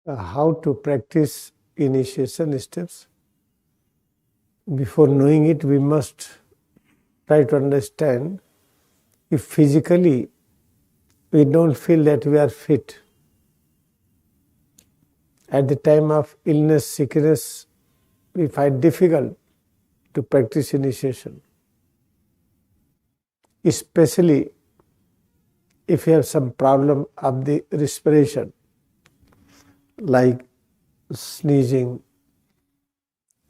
how to practice initiation steps. Before knowing it, we must try to understand if physically we don't feel that we are fit. At the time of illness, sickness, we find difficult to practice initiation. Especially if you have some problem of the respiration, like sneezing,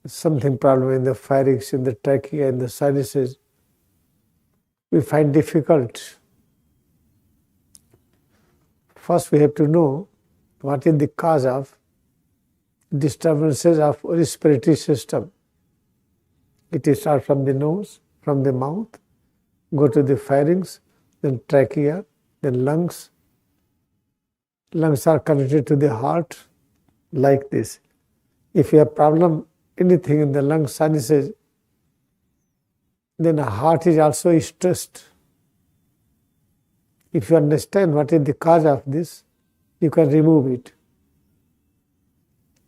something problem in the pharynx, in the trachea, in the sinuses, we find difficult. First we have to know what is the cause of disturbances of respiratory system. It is start from the nose, from the mouth, go to the pharynx, then trachea, then lungs. Lungs are connected to the heart like this. If you have problem, anything in the lung sinuses, then the heart is also stressed. If you understand what is the cause of this, you can remove it.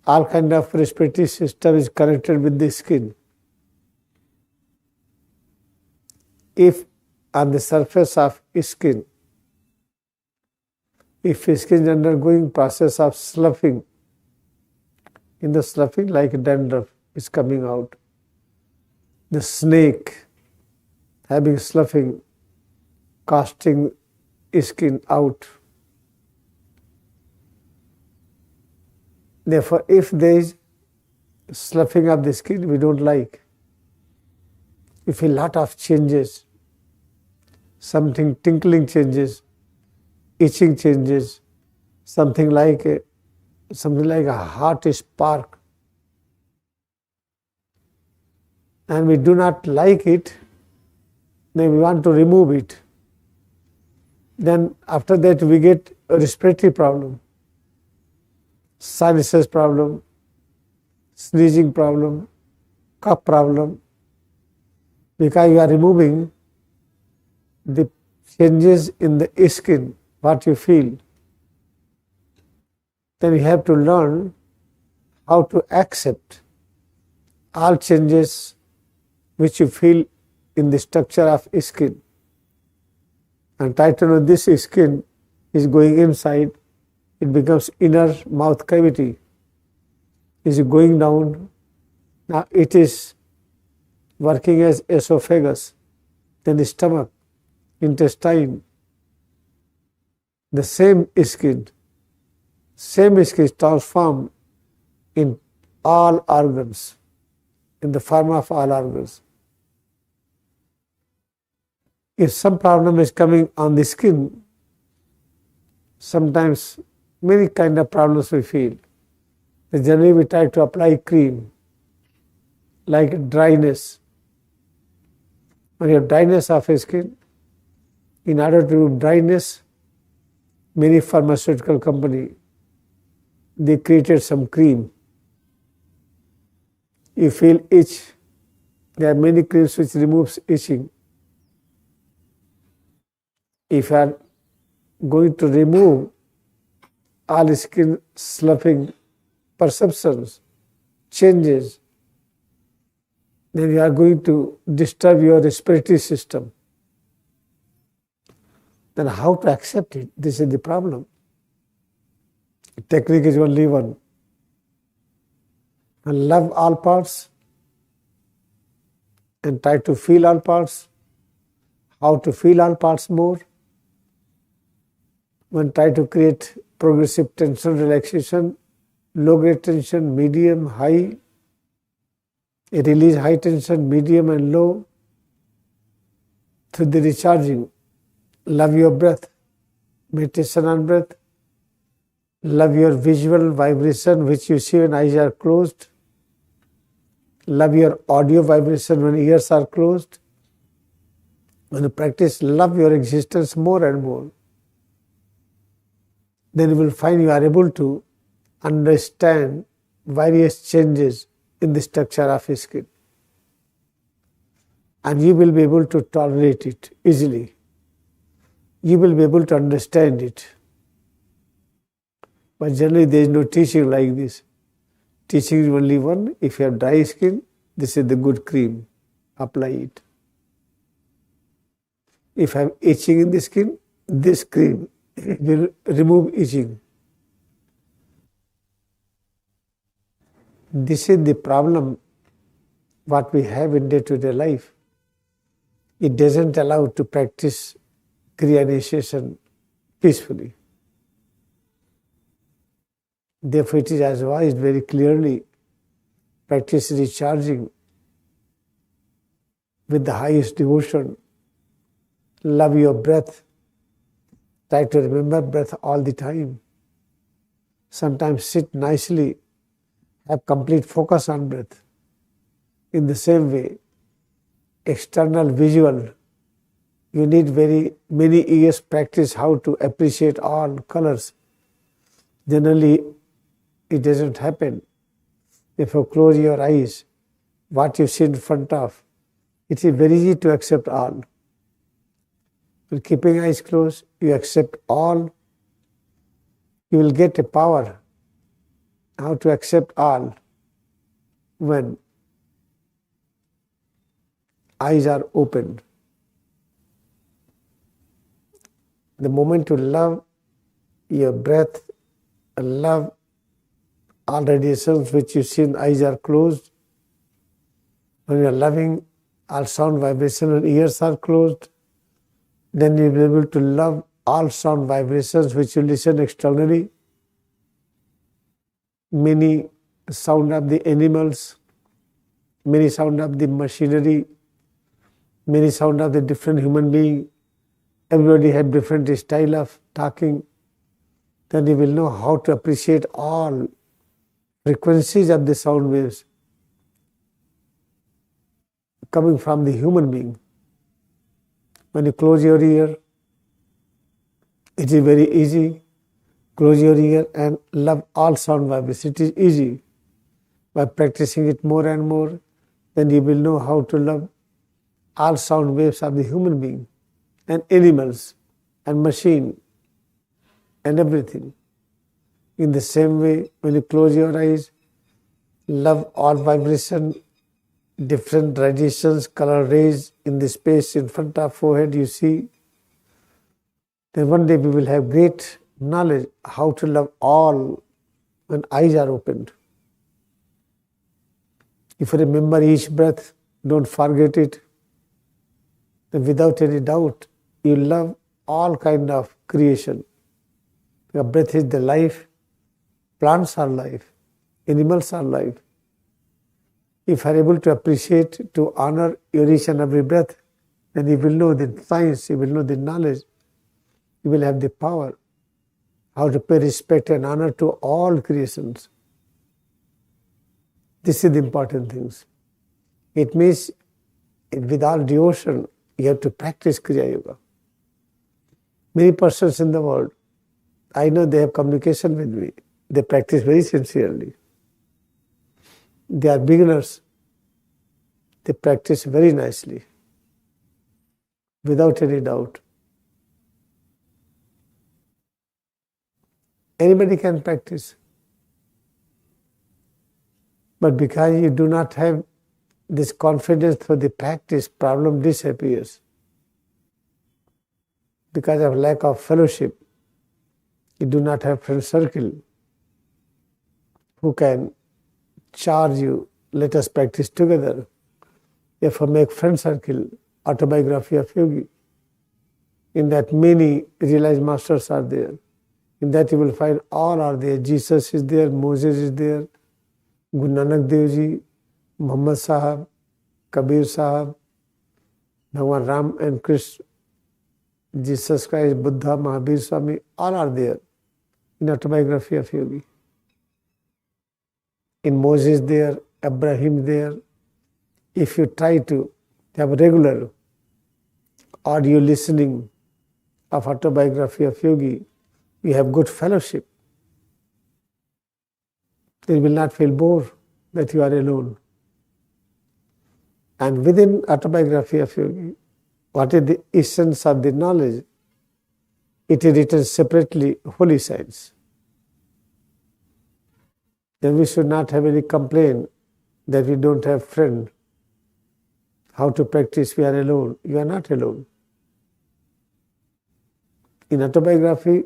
All kind of respiratory system is connected with the skin. If on the surface of skin, if skin is undergoing process of sloughing, in the sloughing like dandruff is coming out, the snake having sloughing, casting skin out. Therefore, if there is sloughing of the skin, we don't like. You feel lot of changes, something tinkling changes, itching changes, something like a hot spark, and we do not like it, then we want to remove it. Then after that we get a respiratory problem, sinuses problem, sneezing problem, cough problem, because you are removing the changes in the skin, what you feel. Then you have to learn how to accept all changes which you feel in the structure of skin, and try to know this skin is going inside, it becomes inner mouth cavity, is going down, now it is working as esophagus, then the stomach, intestine, the same skin is transformed in all organs, in the form of all organs. If some problem is coming on the skin, sometimes many kind of problems we feel. Then generally we try to apply cream, like dryness. When you have dryness of a skin, in order to remove dryness, many pharmaceutical company, they created some cream. You feel itch, there are many creams which removes itching. If you are going to remove all skin sloughing perceptions, changes, then you are going to disturb your respiratory system. Then how to accept it? This is the problem. The technique is only one. And love all parts and try to feel all parts. How to feel all parts more? When try to create progressive tension relaxation, low grade tension, medium, high, release high tension, medium and low through the recharging. Love your breath, meditation on breath. Love your visual vibration which you see when eyes are closed. Love your audio vibration when ears are closed. When you practice, love your existence more and more. Then you will find you are able to understand various changes in the structure of your skin. And you will be able to tolerate it easily. You will be able to understand it. But generally there is no teaching like this. Teaching is only one. If you have dry skin, this is the good cream. Apply it. If I have itching in the skin, this cream will remove itching. This is the problem what we have in day-to-day life. It doesn't allow to practice Kriya initiation peacefully. Therefore, it is advised very clearly, practice recharging with the highest devotion. Love your breath. Try to remember breath all the time. Sometimes sit nicely, have complete focus on breath. In the same way, external visual, you need very many years practice how to appreciate all colors. Generally, it doesn't happen. If you close your eyes, what you see in front of, it is very easy to accept all. When keeping eyes closed, you accept all. You will get a power how to accept all when eyes are opened. The moment you love your breath, love all radiations which you see in eyes are closed. When you are loving all sound vibration and ears are closed, then you will be able to love all sound vibrations which you listen externally. Many sound of the animals, many sound of the machinery, many sound of the different human being. Everybody has different style of talking. Then you will know how to appreciate all frequencies of the sound waves coming from the human being. When you close your ear, it is very easy. Close your ear and love all sound vibrations. It is easy. By practicing it more and more, then you will know how to love all sound waves of the human being and animals and machine and everything. In the same way, when you close your eyes, love all vibration, different radiations, color rays in the space in front of forehead you see. Then one day we will have great knowledge how to love all when eyes are opened. If you remember each breath, don't forget it. Then without any doubt, you love all kind of creation. Your breath is the life, plants are life, animals are life. If you are able to appreciate, to honor your each and every breath, then you will know the science, you will know the knowledge, you will have the power how to pay respect and honor to all creations. This is the important things. It means with all devotion, you have to practice Kriyayoga. Many persons in the world, I know they have communication with me. They practice very sincerely. They are beginners. They practice very nicely, without any doubt. Anybody can practice. But because you do not have this confidence for the practice, problem disappears. Because of lack of fellowship, you do not have friend circle who can charge you, let us practice together. Therefore make friend circle, autobiography of Yogi. In that many realized masters are there. In that you will find all are there. Jesus is there, Moses is there, Guru Nanak Dev Ji, Muhammad Sahab, Kabir Sahab, Bhagwan Ram and Krishna, Jesus Christ, Buddha, Mahabir Swami, all are there in autobiography of Yogi. In Moses there, Abraham there. If you try to have regular audio listening of autobiography of Yogi, you have good fellowship. You will not feel bored that you are alone. And within autobiography of Yogi, what is the essence of the knowledge? It is written separately, holy science. then we should not have any complaint that we don't have friend. How to practice? We are alone. You are not alone. In autobiography,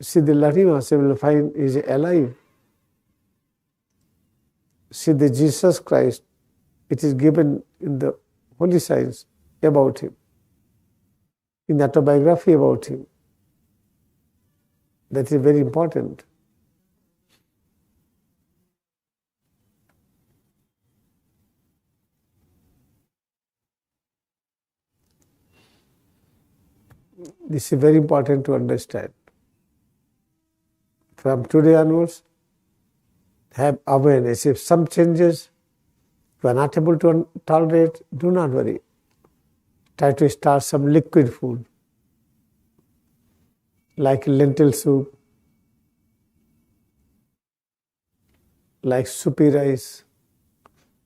Siddhi Lahiri will find is alive. Siddhi Jesus Christ, it is given in the Holy Science about him, in the autobiography about him. That is very important. This is very important to understand. From today onwards, have awareness. If some changes you are not able to tolerate, do not worry. Try to start some liquid food, like lentil soup, like soupy rice.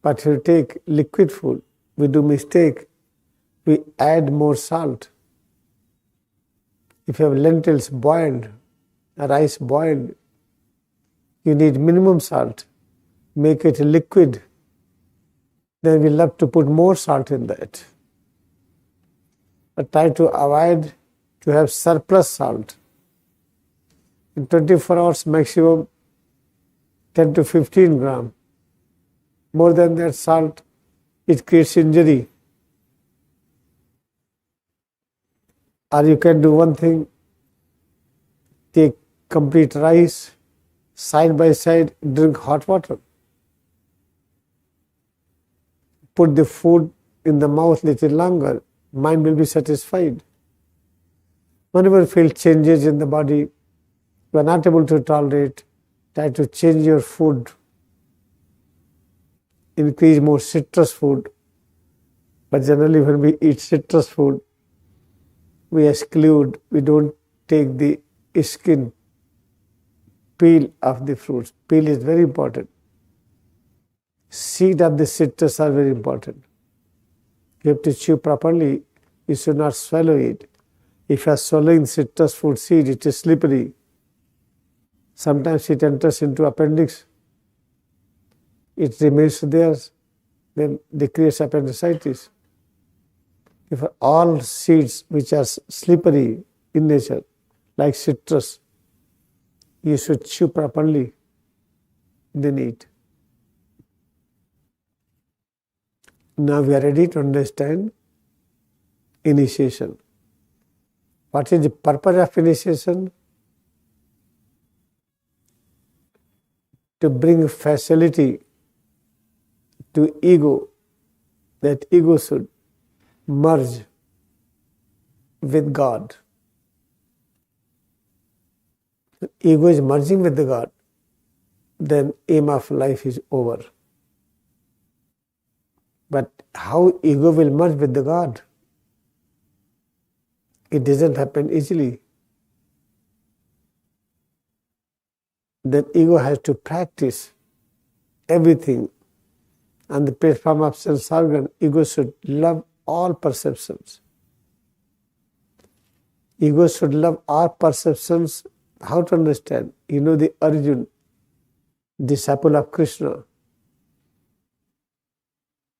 But if you take liquid food, we do mistake. We add more salt. If you have lentils boiled, rice boiled, you need minimum salt. Make it liquid. Then we love to put more salt in that. But try to avoid to have surplus salt. In 24 hours maximum 10 to 15 gram. More than that salt, it creates injury. Or you can do one thing, take complete rice, side by side, drink hot water. Put the food in the mouth little longer, mind will be satisfied. Whenever you feel changes in the body, you are not able to tolerate, try to change your food. Increase more citrus food. But generally when we eat citrus food, we exclude, we don't take the skin, peel of the fruits. Peel is very important. Seed of the citrus are very important. You have to chew properly. You should not swallow it. If you are swallowing citrus fruit seed, it is slippery. Sometimes it enters into appendix. It remains there, then it creates appendicitis. If all seeds which are slippery in nature, like citrus, you should chew properly, then eat. Now we are ready to understand initiation. What is the purpose of initiation? To bring facility to ego, that ego should merge with God. Ego is merging with the God, then aim of life is over. But how ego will merge with the God? It doesn't happen easily. Then ego has to practice everything. On the platform of sense organ, ego should love all perceptions. Ego should love all perceptions. How to understand? You know the Arjun, disciple of Krishna.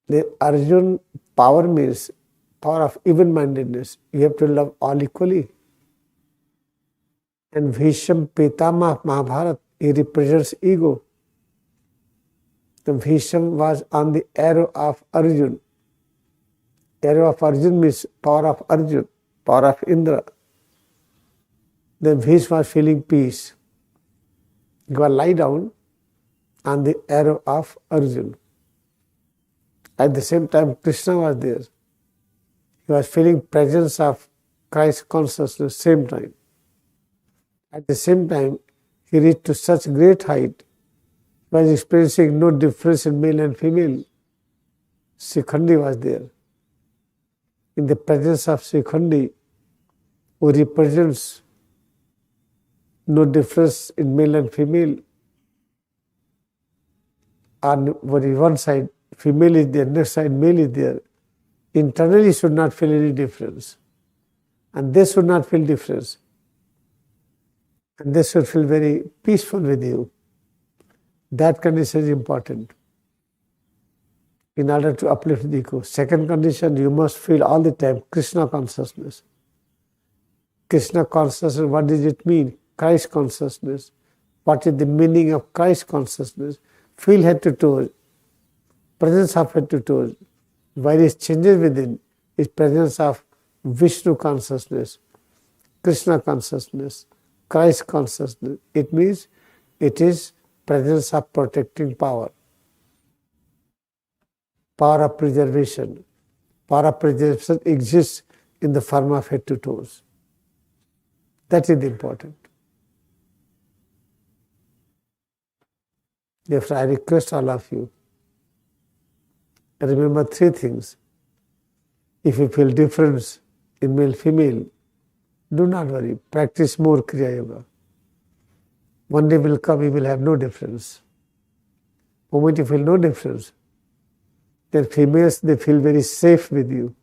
The Arjun power means power of even-mindedness. You have to love all equally. And Bhisham Pitama of Mahabharata, he represents ego. The Bhisham was on the arrow of Arjun. Arrow of Arjun means power of Arjun, power of Indra. Then Bhishma was feeling peace. He was lie down on the arrow of Arjun. At the same time, Krishna was there. He was feeling presence of Christ consciousness same time. At the same time, he reached to such great height, he was experiencing no difference in male and female. Shikhandi was there. In the presence of Shikhandi, who represents no difference in male and female, on one side female is there, next side male is there. Internally should not feel any difference. And they should not feel difference. And they should feel very peaceful with you. That condition is important in order to uplift the ego. Second condition, you must feel all the time Krishna consciousness. Krishna consciousness, what does it mean? Christ consciousness. What is the meaning of Christ consciousness? Feel head to toe, presence of head to toe. Various changes within is presence of Vishnu consciousness, Krishna consciousness, Christ consciousness. It means it is presence of protecting power, power of preservation. Power of preservation exists in the form of head to toes. That is important. Therefore, I request all of you, remember three things. If you feel difference in male, female, do not worry. Practice more Kriyayoga. One day will come, you will have no difference. The moment you feel no difference, then females, they feel very safe with you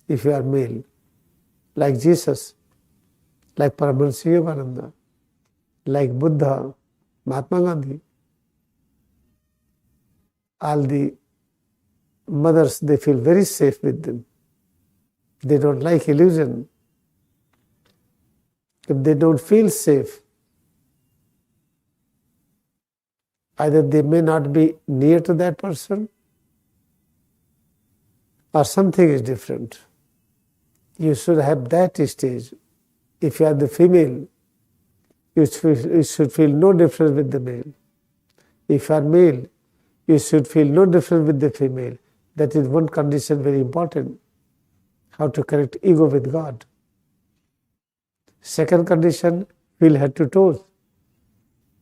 if you are male. Like Jesus, like Paramahansa Yogananda, like Buddha, Mahatma Gandhi. All the mothers, they feel very safe with them. They don't like illusion. If they don't feel safe, either they may not be near to that person or something is different. You should have that stage. If you are the female, you should feel no difference with the male. If you are male, you should feel no difference with the female. That is one condition very important. How to connect ego with God. Second condition, feel head to toes.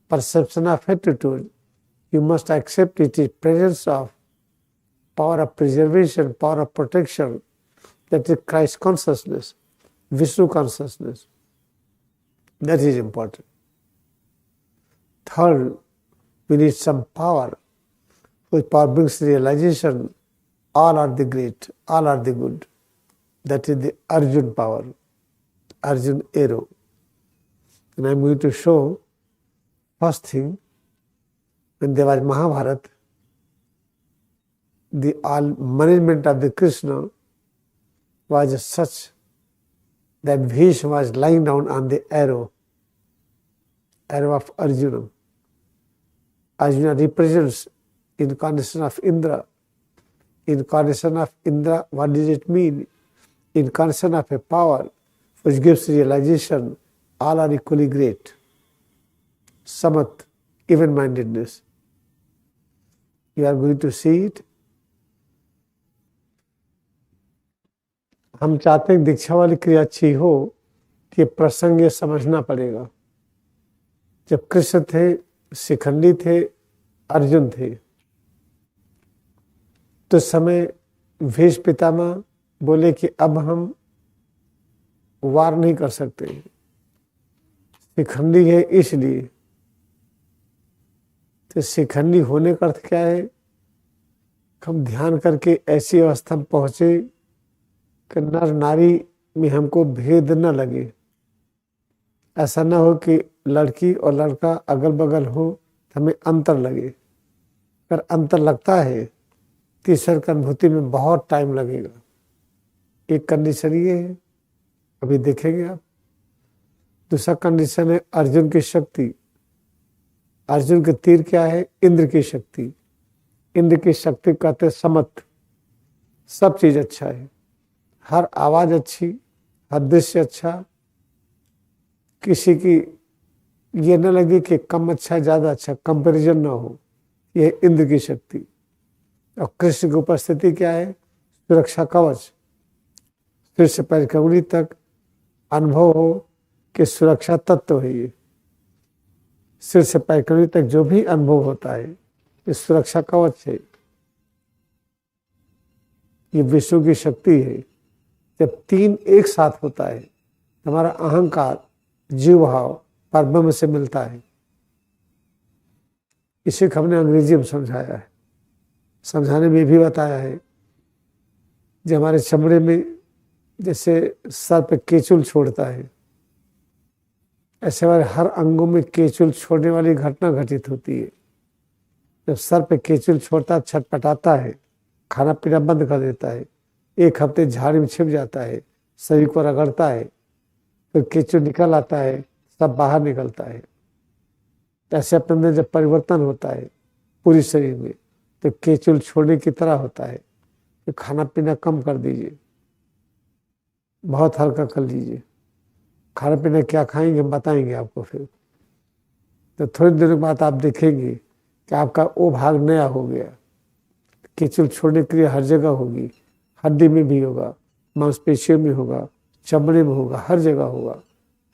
Perception of head to toes. You must accept it is presence of power of preservation, power of protection. That is Christ consciousness, Vishnu consciousness. That is important. Third, we need some power. Which power brings realization. All are the great, all are the good. That is the Arjun power, Arjun arrow. And I am going to show first thing, when there was Mahabharata, the all management of the Krishna was such that Bhishma was lying down on the arrow of Arjuna. Arjuna represents incarnation of Indra. Incarnation of Indra, what does it mean? Incarnation of a power which gives realization, all are equally great. Samat, even-mindedness. You are going to see it. हम चाहते हैं दीक्षा वाली क्रिया अच्छी हो, तो ये प्रसंग ये समझना पड़ेगा. जब कृष्ण थे, शिखंडी थे, अर्जुन थे, तो समय भीष्म पितामह बोले कि अब हम वार नहीं कर सकते, शिखंडी है इसलिए. तो शिखंडी होने का अर्थ क्या है? हम ध्यान करके ऐसी अवस्था में पहुंचे कि नर नारी में हमको भेद न लगे. ऐसा न हो कि लड़की और लड़का अगल बगल हो तो हमें अंतर लगे. अगर अंतर लगता है तो ईश्वर की अनुभूति में बहुत टाइम लगेगा. एक कंडीशन ये है, अभी देखेंगे आप. दूसरा कंडीशन है अर्जुन की शक्ति. अर्जुन के तीर क्या है? इंद्र की शक्ति. इंद्र की शक्ति कहते समत. सब चीज अच्छा है, हर आवाज अच्छी, हर दृश्य अच्छा, किसी की ये न लगे कि कम अच्छा ज्यादा अच्छा, कंपैरिजन ना हो. यह इंद्र की शक्ति. और कृष्ण की उपस्थिति क्या है? सुरक्षा कवच. सिर से पैर की उंगली तक अनुभव हो कि सुरक्षा तत्व है. ये सिर से पैर की उंगली तक जो भी अनुभव होता है, ये सुरक्षा कवच है. ये विष्णु की शक्ति है. जब तीन एक साथ होता है, हमारा अहंकार, जीव भाव परब्रह्म से मिलता है. इसे हमने अंग्रेजी में समझाया है. समझाने में भी बताया है, जो हमारे चमड़े में जैसे सर पे केचुल छोड़ता है, ऐसे हमारे हर अंगों में केचुल छोड़ने वाली घटना घटित होती है. जब सर पे केचुल छोड़ता छटपटाता है, खाना पीना बंद कर देता है, 1 हफ्ते झाड़ी में छिप जाता है, शरीर को रगड़ता है, फिर केचुल निकल आता है, सब बाहर निकलता है। ऐसे अपने अंदर जब परिवर्तन होता है पूरी शरीर में, तो केचुल छोड़ने की तरह होता है। तो खाना पीना कम कर दीजिए, बहुत हल्का कर लीजिए। खाना पीना क्या खाएंगे हम बताएंगे आपको। फिर तो थोड़ी देर बाद आप देखेंगे कि आपका वो भाग नया हो गया। केचुल छोड़ने के लिए हर जगह होगी, हड्डी में भी होगा, मांसपेशियों में होगा, चमड़े में होगा, हर जगह होगा,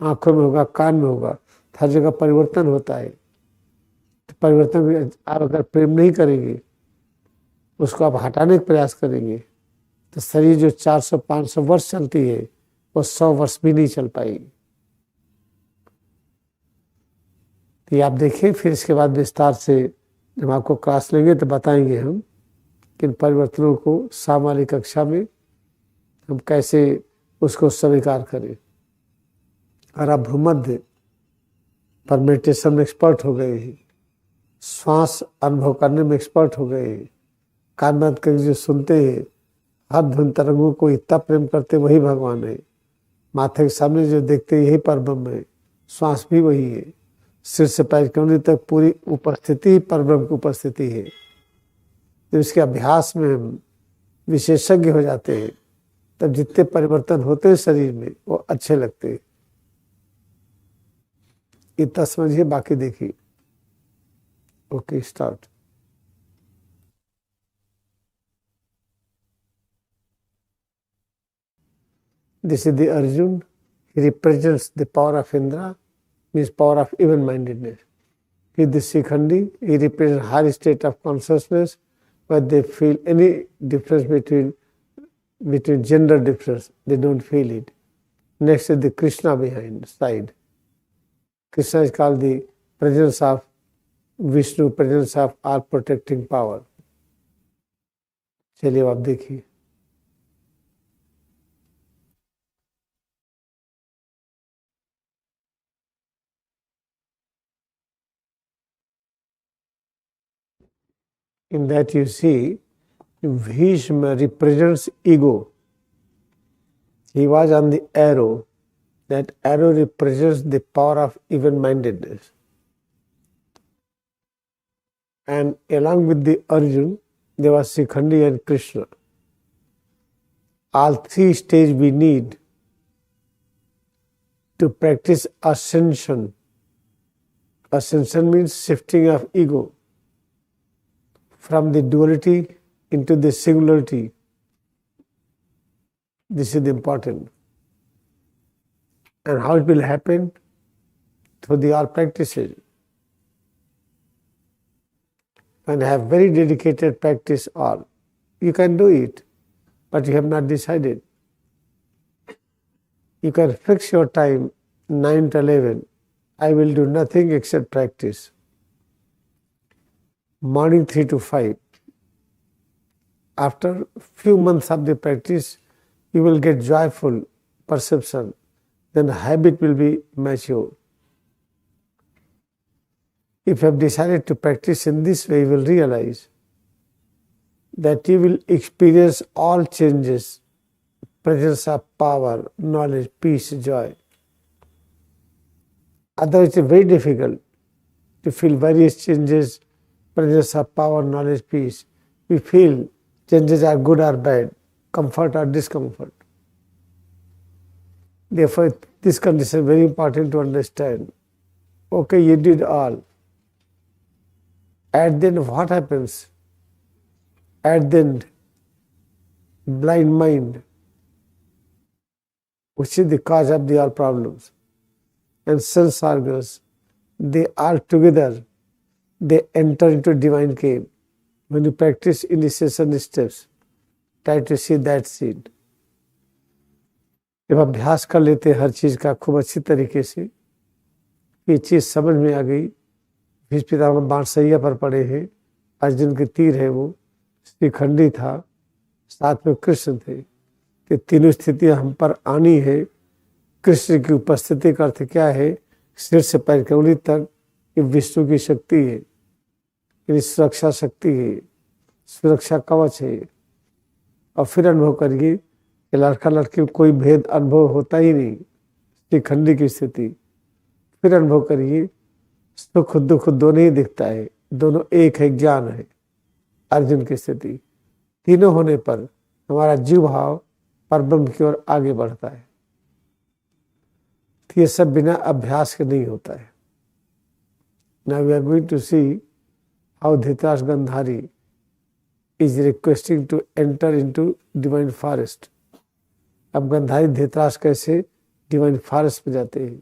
आंखों में होगा, कान में होगा, हर जगह परिवर्तन होता है। तो परिवर्तन में आप अगर प्रेम नहीं करेंगे, उसको आप हटाने का प्रयास करेंगे, तो शरीर जो 400-500 वर्ष चलती है वो 100 वर्ष भी नहीं चल पाएगी। तो ये आप देखिए, फिर इसके बाद विस्तार से जब आपको क्लास लेंगे तो बताएंगे हम कि इन परिवर्तनों को शाम वाली कक्षा में हम कैसे उसको स्वीकार करें। और आप भूमध्य पर मेडिटेशन में एक्सपर्ट हो गए हैं, श्वास अनुभव करने में एक्सपर्ट हो गए हैं, कान बंद करके जो सुनते हैं, हर धुन तरंगों को इतना प्रेम करते वही भगवान है। माथे के सामने जो देखते हैं यही परब्रह्म है, श्वास भी वही है, सिर से पैर की उंगली तक पूरी उपस्थिति ही परब्रह्म की उपस्थिति है। जब इसके अभ्यास में हम विशेषज्ञ हो जाते हैं, तब जितने परिवर्तन होते हैं शरीर में वो अच्छे लगते हैं। इतना समझिए, बाकी देखिए। Okay, start. This is the Arjun. He represents the power of Indra, means power of even-mindedness. He is the Shikhandi. He represents higher state of consciousness, where they feel any difference between gender difference. They don't feel it. Next is the Krishna behind side. Krishna is called the presence of Vishnu, presence of all protecting power. चलिए आप देखिए। In that you see, Bhishma represents ego. He was on the arrow. That arrow represents the power of even-mindedness. And along with the Arjun, there was Shikhandi and Krishna. All 3 stages we need to practice ascension. Ascension means shifting of ego from the duality into the singularity. This is important. And how it will happen? Through the all practices. When you have very dedicated practice all, you can do it, but you have not decided. You can fix your time 9 to 11. I will do nothing except practice. Morning 3 to 5. After few months of the practice, you will get joyful perception. Then habit will be mature. If you have decided to practice in this way, you will realize that you will experience all changes, presence of power, knowledge, peace, joy. Otherwise, it is very difficult to feel various changes, presence of power, knowledge, peace. We feel changes are good or bad, comfort or discomfort. Therefore, this condition is very important to understand. Okay, you did all. At the end, what happens? At the end, blind mind, which is the cause of the all problems, and sense organs, they all together, they enter into divine cave. When you practice initiation steps, try to see that scene. जब अभ्यास कर लेते हर चीज का खूब अच्छी तरीके से, ये चीज समझ में आ गई, भीष्म पितामह बाणसैया पर पड़े हैं, अर्जुन के तीर है, वो श्रीखंडी था, साथ में कृष्ण थे। ये तीनों स्थितियां हम पर आनी है। कृष्ण की उपस्थिति का अर्थ क्या है? सिर से पैर की उंगली तक ये विष्णु की शक्ति है। मेरी सुरक्षा शक्ति है, सुरक्षा कवच है। और फिर अनुभव करिए कि लड़का लड़की कोई भेद अनुभव होता ही नहीं, श्रीखंडी की स्थिति। फिर अनुभव करिए सुख दुख दोनों ही दिखता है, दोनों एक है, ज्ञान है। अर्जुन की स्थिति, तीनों होने पर हमारा जीव भाव परब्रह्म की ओर आगे बढ़ता है। तो ये सब बिना अभ्यास के नहीं होता है। Now we are going to see how Dhritarashtra Gandhari is requesting to enter into divine forest. अब गंधारी धृतराष्ट्र कैसे डिवाइन फॉरेस्ट में जाते हैं,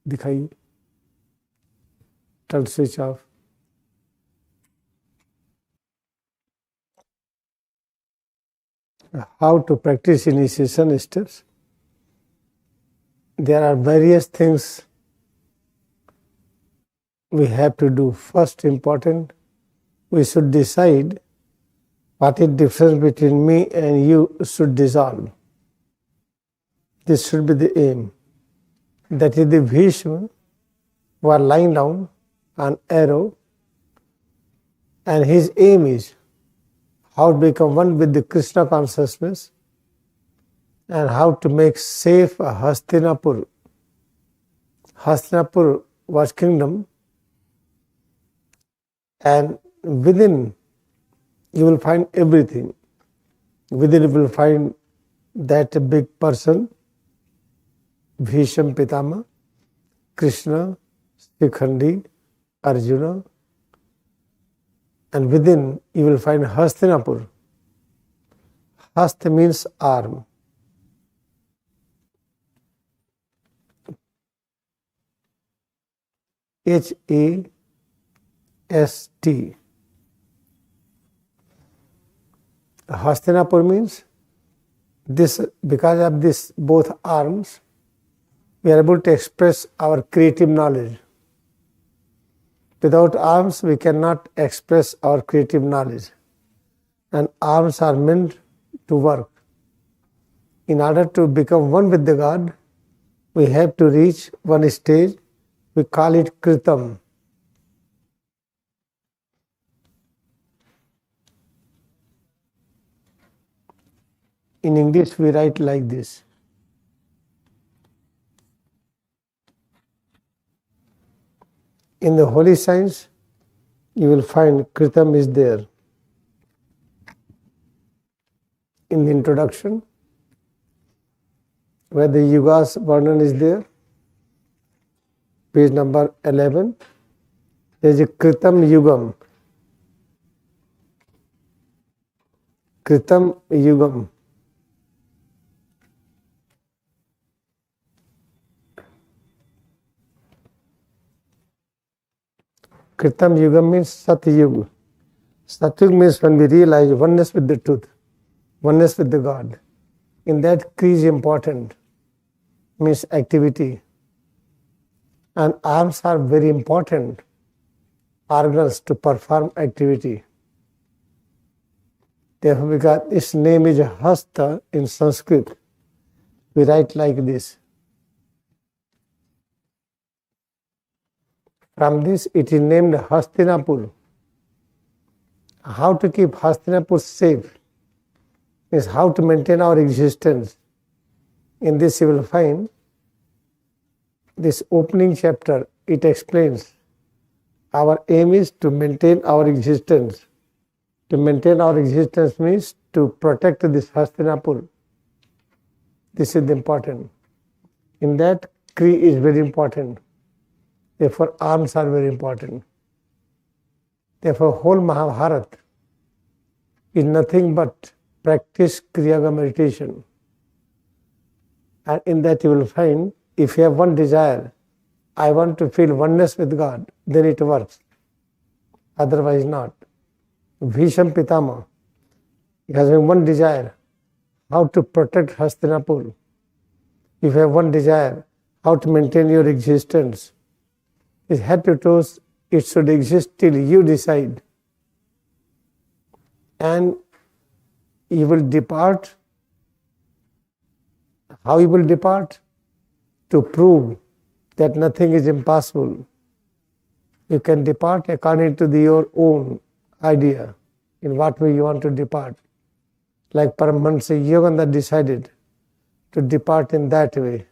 दिखाइए। Turn switch off. How to practice initiation steps? There are various things we have to do. First important, we should decide what is difference between me and you should dissolve. This should be the aim. That is the Bhishma who are lying down an arrow, and his aim is how to become one with the Krishna consciousness and how to make safe Hastinapur. Hastinapur was kingdom, and within you will find everything. Within you will find that big person, Bhisham Pitama, Krishna, Shikhandi, Arjuna, and within you will find Hastinapur. Hast means arm. H-A-S-T. Hastinapur means this, because of this both arms, we are able to express our creative knowledge. Without arms, we cannot express our creative knowledge. And arms are meant to work. In order to become one with the God, we have to reach one stage. We call it Kritam. In English, we write like this. In the holy signs, you will find Kritam is there. In the introduction, where the Yugas Varnan is there, page number 11, there is a Kritam Yugam. Kritam Yugam. Kritam Yugam means Satyug. Satyug means when we realize oneness with the truth, oneness with the God. In that, Kriya is important, means activity. And arms are very important organs to perform activity. Therefore, because its name is Hasta in Sanskrit, we write like this. From this, it is named Hastinapur. How to keep Hastinapur safe is how to maintain our existence. In this, you will find this opening chapter. It explains our aim is to maintain our existence. To maintain our existence means to protect this Hastinapur. This is important. In that, Kriya is very important. Therefore, arms are very important. Therefore, whole Mahabharata is nothing but practice Kriyayoga meditation. And in that you will find, if you have one desire, I want to feel oneness with God, then it works. Otherwise not. Bhisham Pitama, he has one desire, how to protect Hastinapur. If you have one desire, how to maintain your existence. His head to toes, it should exist till you decide. And you will depart. How you will depart? To prove that nothing is impossible. You can depart according to your own idea, in what way you want to depart. Like Paramahansa Yogananda decided to depart in that way,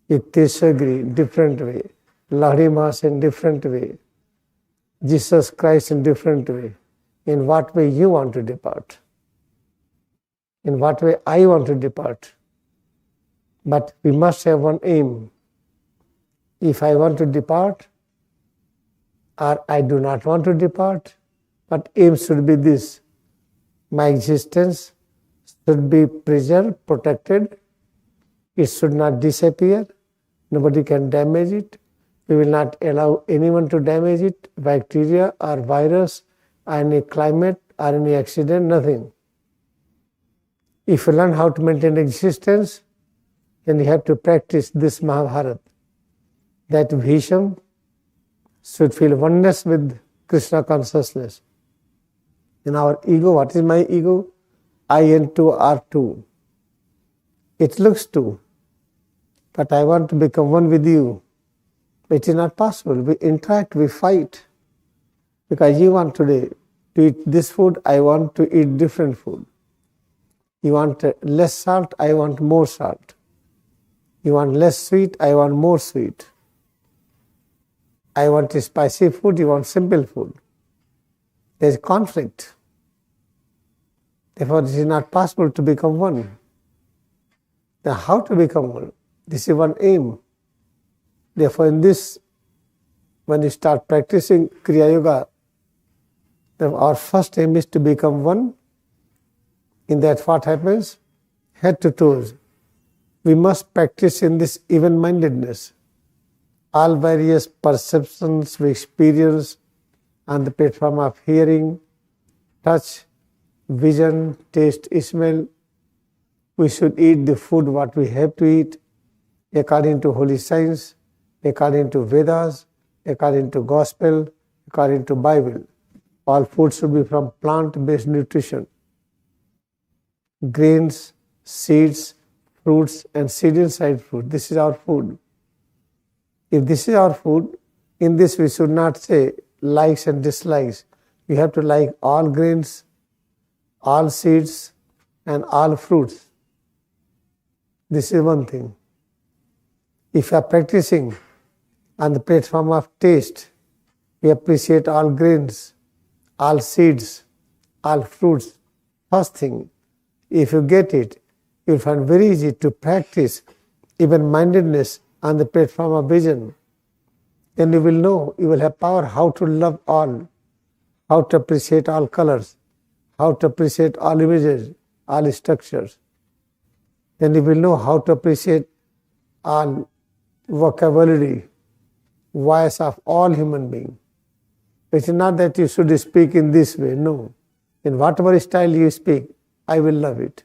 Yukteswari different way, Lahari Mahas in different way, Jesus Christ in different way. In what way you want to depart? In what way I want to depart? But we must have one aim. If I want to depart, or I do not want to depart, but aim should be this: my existence should be preserved, protected. It should not disappear. Nobody can damage it. We will not allow anyone to damage it, bacteria or virus, or any climate or any accident, nothing. If you learn how to maintain existence, then you have to practice this Mahabharata. That Bhisham should feel oneness with Krishna consciousness. In our ego, what is my ego? I and two are two. It looks two, but I want to become one with you. It is not possible. We interact, we fight. Because you want today to eat this food, I want to eat different food. You want less salt, I want more salt. You want less sweet, I want more sweet. I want spicy food, you want simple food. There is conflict. Therefore, it is not possible to become one. Now, how to become one? This is one aim. Therefore, in this, when you start practicing Kriyayoga, our first aim is to become one. In that, what happens? Head to toes. We must practice in this even-mindedness. All various perceptions we experience on the platform of hearing, touch, vision, taste, smell. We should eat the food what we have to eat according to holy science, according to Vedas, according to Gospel, according to Bible. All food should be from plant-based nutrition. Grains, seeds, fruits and seed inside food. This is our food. If this is our food, in this we should not say likes and dislikes. We have to like all grains, all seeds and all fruits. This is one thing. If you are practicing on the platform of taste, we appreciate all grains, all seeds, all fruits. First thing, if you get it, you will find very easy to practice even-mindedness on the platform of vision. Then you will know, you will have power how to love all, how to appreciate all colors, how to appreciate all images, all structures. Then you will know how to appreciate all vocabulary, voice of all human beings. It is not that you should speak in this way, no. In whatever style you speak, I will love it.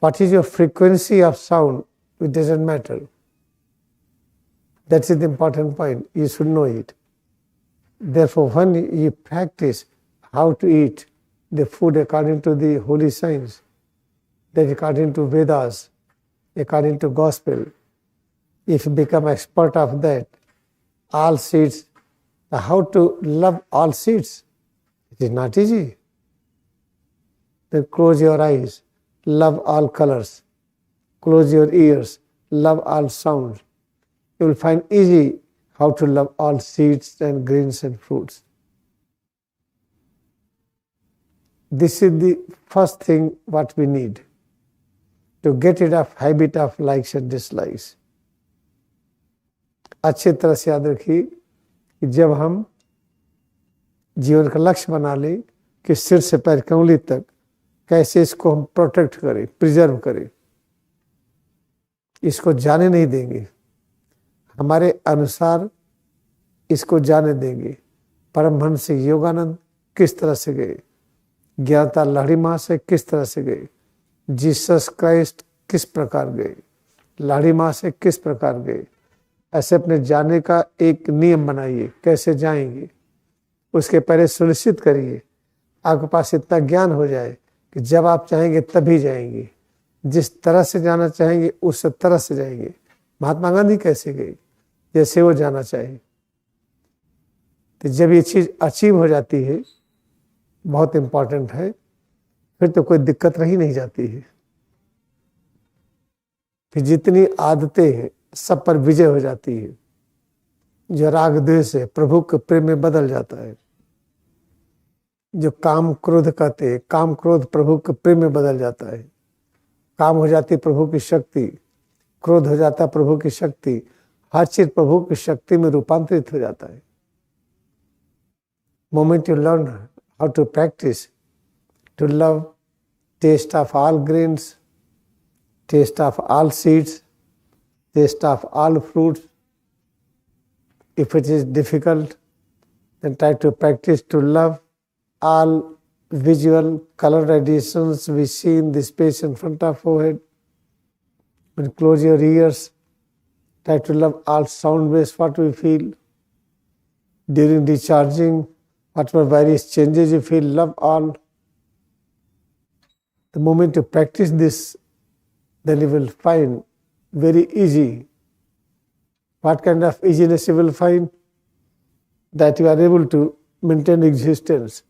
What is your frequency of sound? It doesn't matter. That is the important point. You should know it. Therefore, when you practice how to eat the food according to the holy science, that according to Vedas, according to Gospel, if you become expert of that, all seeds, how to love all seeds? It is not easy. Then close your eyes, love all colors. Close your ears, love all sounds. You will find easy how to love all seeds and grains and fruits. This is the first thing what we need to get rid of habit of likes and dislikes. अच्छी तरह से याद रखिए कि जब हम जीवन का लक्ष्य बना लें कि सिर से पैर की उंगली तक कैसे इसको हम प्रोटेक्ट करें, प्रिजर्व करें, इसको जाने नहीं देंगे, हमारे अनुसार इसको जाने देंगे। परमहंस योगानंद किस तरह से गए, ज्ञाता लहरी माँ से किस तरह से गए, जीसस क्राइस्ट किस प्रकार गए, लहरी माँ से किस प्रकार गए। ऐसे अपने जाने का एक नियम बनाइए, कैसे जाएंगे उसके पहले सुनिश्चित करिए आपके पास इतना ज्ञान हो जाए कि जब आप चाहेंगे तभी जाएंगे, जिस तरह से जाना चाहेंगे उस तरह से जाएंगे। महात्मा गांधी कैसे गए, जैसे वो जाना चाहे। तो जब ये चीज़ अचीव हो जाती है, बहुत इम्पोर्टेंट है, फिर तो कोई दिक्कत रही नहीं जाती है। फिर जितनी आदतें हैं सब पर विजय हो जाती है। जो राग द्वेष है प्रभु के प्रेम में बदल जाता है। जो काम क्रोध कहते हैं, काम क्रोध प्रभु के प्रेम में बदल जाता है। काम हो जाती प्रभु की शक्ति, क्रोध हो जाता प्रभु की शक्ति, हर चीज प्रभु की शक्ति में रूपांतरित हो जाता है। Moment you learn how to practise to love taste of all grains, taste of all seeds, taste of all fruits. If it is difficult, then try to practice to love all visual color radiations we see in the space in front of forehead. When close your ears, try to love all sound waves what we feel. During discharging, whatever various changes you feel, love all. The moment you practice this, then you will find very easy. What kind of easiness you will find? That you are able to maintain existence.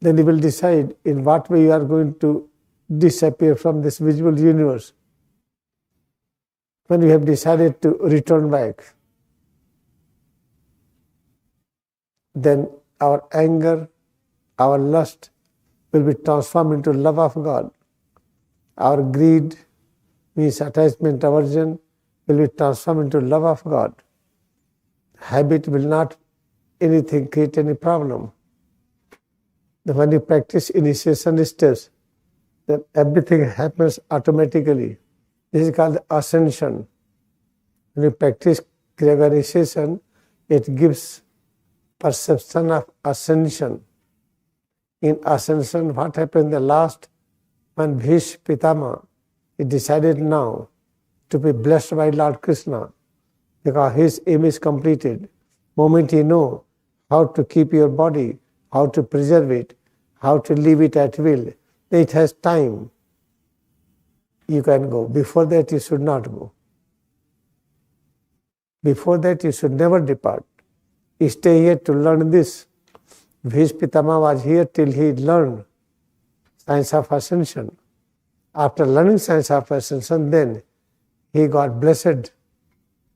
Then you will decide in what way you are going to disappear from this visual universe. When you have decided to return back, then our anger, our lust, will be transformed into love of God. Our greed, means attachment, aversion, will be transformed into love of God. Habit will not anything create any problem. When you practice initiation steps, then everything happens automatically. This is called ascension. When you practice Kriyayoga initiation, it gives perception of ascension. In ascension, what happened in the last, when Bhishma Pitama, he decided now to be blessed by Lord Krishna, because his aim is completed. Moment you know how to keep your body, how to preserve it, how to leave it at will, it has time, you can go. Before that, you should not go. Before that, you should never depart. You stay here to learn this. Bhishma Pitama was here till he learned science of ascension. After learning science of ascension, then he got blessed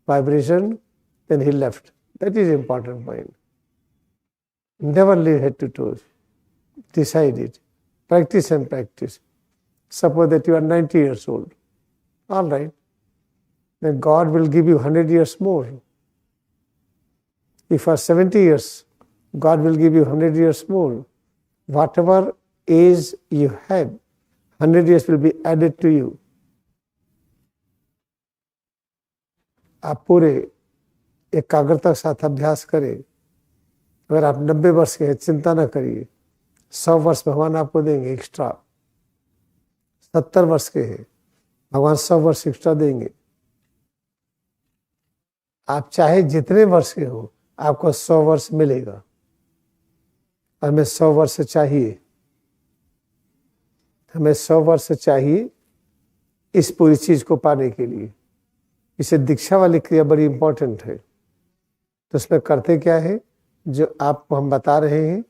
vibration, then he left. That is important point. Never leave head to toes. Decide it. Practice and practice. Suppose that you are 90 years old. All right. Then God will give you 100 years more. If you are 70 years, God will give you 100 years more. Whatever age you have, 100 years will be added to you. आप पूरे एकाग्रता के साथ अभ्यास करें। अगर आप 90 वर्ष के हैं, चिंता न करिए, 100 वर्ष भगवान आपको देंगे एक्स्ट्रा। 70 वर्ष के हैं, भगवान 100 वर्ष एक्स्ट्रा देंगे। आप चाहे जितने वर्ष के हो, आपको 100 वर्ष मिलेगा। हमें 100 वर्ष चाहिए, हमें 100 वर्ष चाहिए इस पूरी चीज को पाने के लिए। इसे दीक्षा वाली क्रिया बड़ी इंपॉर्टेंट है। तो उसमें करते क्या है, जो आपको हम बता रहे हैं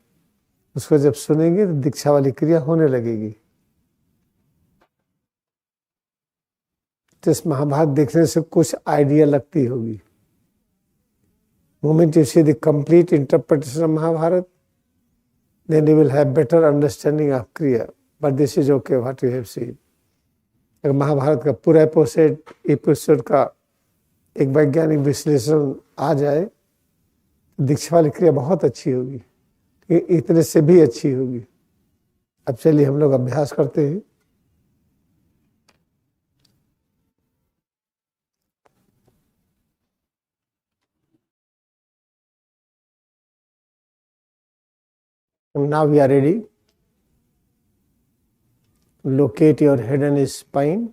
उसको जब सुनेंगे तो दीक्षा वाली क्रिया होने लगेगी। तो इस महाभारत देखने से कुछ आइडिया लगती होगी। Moment you see the complete interpretation of Mahabharata, then you will have better understanding of Kriya. But this is okay what you have seen. अगर महाभारत का पूरा एपिसोड का एक वैज्ञानिक विश्लेषण आ जाए, दीक्षा वाली क्रिया बहुत अच्छी होगी, इतने से भी अच्छी होगी। अब चलिए हम लोग अभ्यास करते हैं। Now we are ready. Locate your head and spine.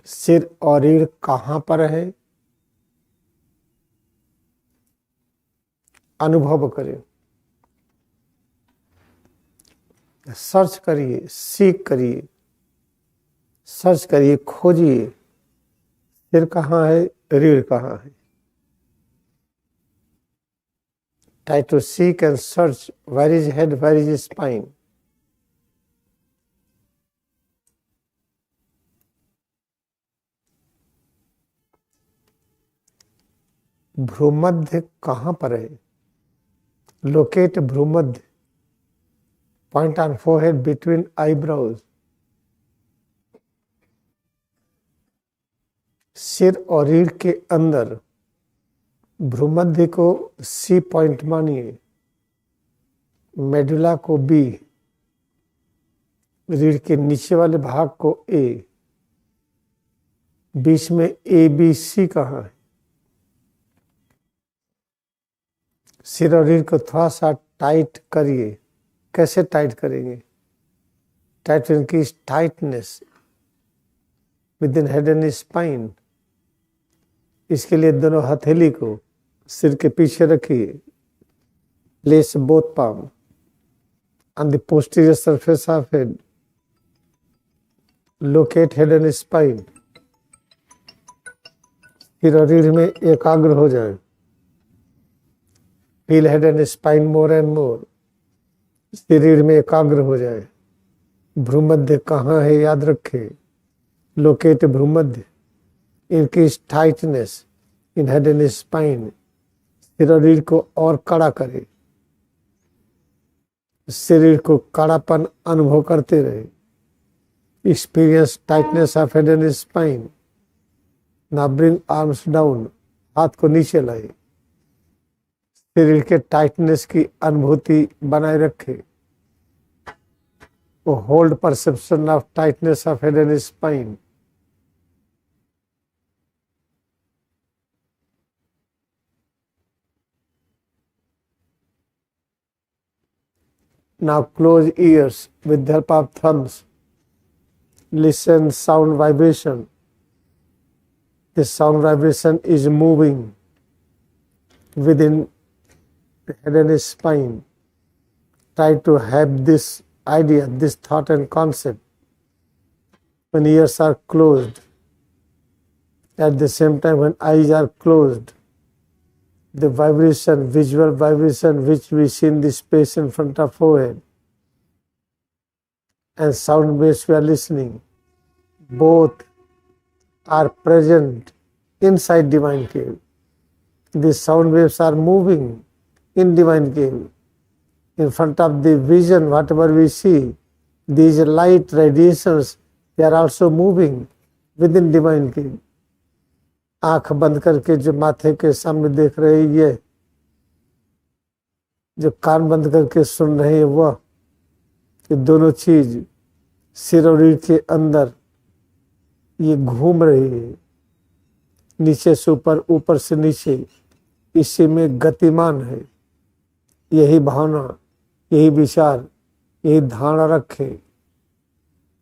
सिर और रीढ़ कहाँ पर है, अनुभव करें। सर्च करिए, सीख करिए, सर्च करिए, खोजिए। सिर कहाँ है, रीढ़ कहाँ है। Try to seek and search where is head, where is spine. भ्रूमध्य कहाँ पर है? Locate भ्रूमध्य. Point on forehead between eyebrows. सिर और रीढ़ के अंदर भ्रूमध्य को सी पॉइंट मानिए, मेडुला को बी, रीढ़ के नीचे वाले भाग को ए, बीच में ए बी सी कहाँ है? सिर और रीढ़ को थोड़ा सा टाइट करिए. कैसे टाइट करेंगे? Tight increase tightness with in head and spine. इसके लिए दोनों हथेली को सिर के पीछे रखिए. Place both palm on the posterior surface of head. Locate head and spine. सिर और रीढ़ में एकाग्र हो जाए. Feel head and spine more and more. सिर रीढ़ में एकाग्र हो जाए. भ्रूमध्य कहाँ है याद रखें. Locate भ्रूमध्य. Increase tightness in head and spine. शरीर को और कड़ा करे. शरीर को कड़ापन अनुभव करते रहे. Experience tightness of head and spine. Now bring arms down. हाथ को नीचे लाए. शरीर के टाइटनेस की अनुभूति बनाए रखे. Hold perception of tightness of head and spine. Now close ears with the help of thumbs. Listen sound vibration. This sound vibration is moving within the head and spine. Try to have this idea, this thought and concept when ears are closed. At the same time when eyes are closed, the vibration, visual vibration which we see in the space in front of forehead and sound waves we are listening, both are present inside divine cave. These sound waves are moving in divine cave. In front of the vision, whatever we see, these light radiations, they are also moving within divine cave. आंख बंद करके जो माथे के सामने देख रहे हैं, ये जो कान बंद करके सुन रहे हैं, वह ये दोनों चीज सिर और रीढ़ के अंदर ये घूम रही है. नीचे से ऊपर, ऊपर से नीचे, इसी में गतिमान है. यही भावना, यही विचार, यही धारणा रखें.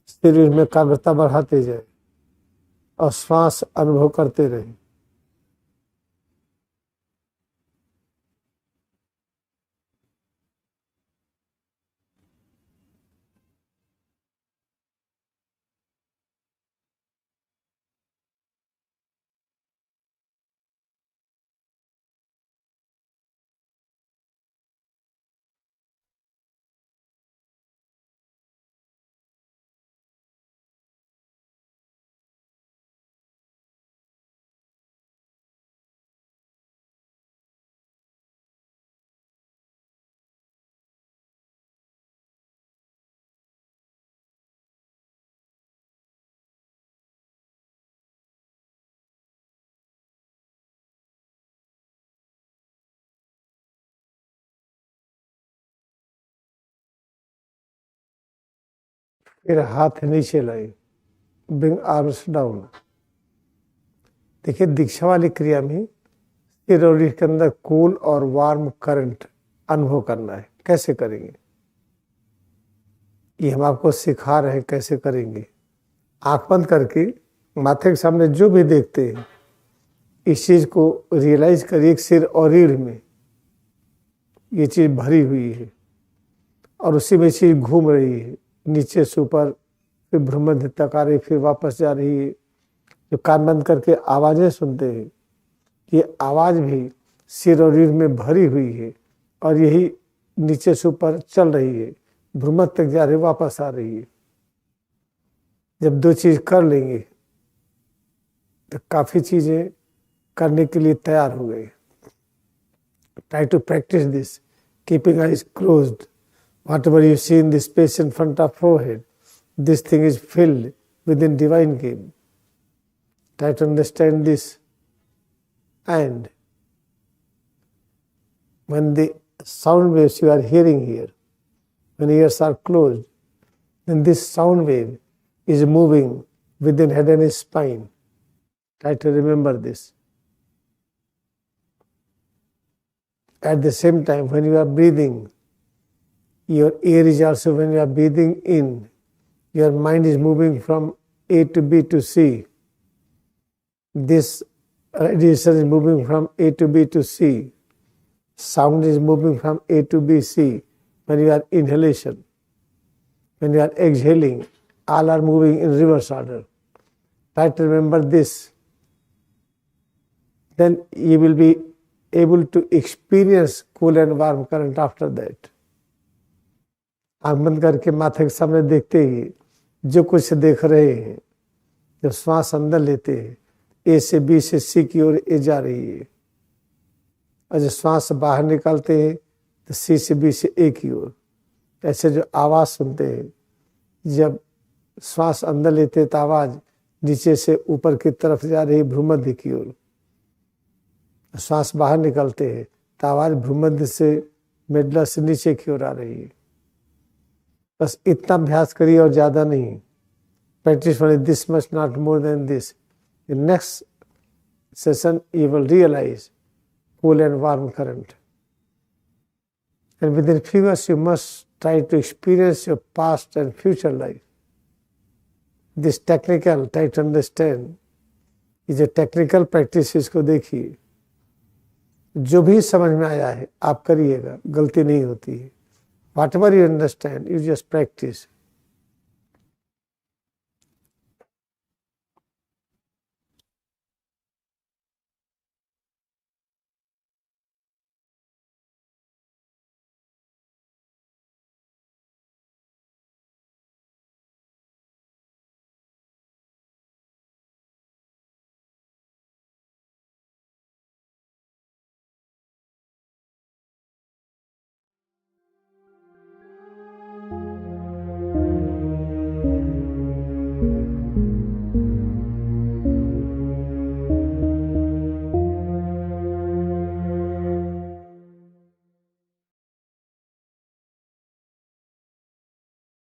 शरीर में एकाग्रता बढ़ाते जाए और श्वास अनुभव करते रहे. फिर हाथ नीचे लाए. Bring arms down. देखिए, दीक्षा वाली क्रिया में सिर और रीढ़ के अंदर कूल और वार्म करंट अनुभव करना है. कैसे करेंगे ये हम आपको सिखा रहे हैं. कैसे करेंगे? आंख बंद करके माथे के सामने जो भी देखते हैं, इस चीज को रियलाइज करिए. सिर और रीढ़ में ये चीज भरी हुई है और उसी में चीज घूम रही है. नीचे से ऊपर, फिर भ्रूमध्य तक आ रही, फिर वापस जा रही है. जो कान बंद करके आवाजें सुनते हैं, ये आवाज भी सिर और रीढ़ में भरी हुई है और यही नीचे से ऊपर चल रही है, भ्रूमध तक जा रही, वापस आ रही है। जब दो चीज कर लेंगे तो काफी चीजें करने के लिए तैयार हो गए। Try to practise this, keeping eyes closed. Whatever you see in the space in front of forehead, this thing is filled within divine game. Try to understand this. And when the sound waves you are hearing here, when ears are closed, then this sound wave is moving within head and spine. Try to remember this. At the same time, when you are breathing, your ear is also, when you are breathing in, your mind is moving from A to B to C. This radiation is moving from A to B to C. Sound is moving from A to B, C. When you are inhalation, when you are exhaling, all are moving in reverse order. Try to remember this. Then you will be able to experience cool and warm current after that. आँख बंद करके माथे के सामने देखते ही जो कुछ देख रहे हैं, जब श्वास अंदर लेते हैं, ए से बी से सी की ओर ए जा रही है, और जब श्वास बाहर निकालते हैं तो सी से बी से ए की ओर। ऐसे जो आवाज़ सुनते हैं, जब श्वास अंदर लेते हैं तो आवाज़ नीचे से ऊपर की तरफ जा रही है, भ्रूमध्य की ओर। श्वास बाहर निकालते हैं तो आवाज़ भ्रूमध्य से मेडुला से नीचे की ओर आ रही है। बस इतना अभ्यास करिए और ज़्यादा नहीं। Practise for this much, not more than this. In next session you will realise cool and warm current. And within few years you must try to experience your past and future life. This technical, try to understand, ये जो technical practice इसको देखिए, जो भी समझ में आया है आप करिएगा, गलती नहीं होती है। Whatever you understand, you just practice.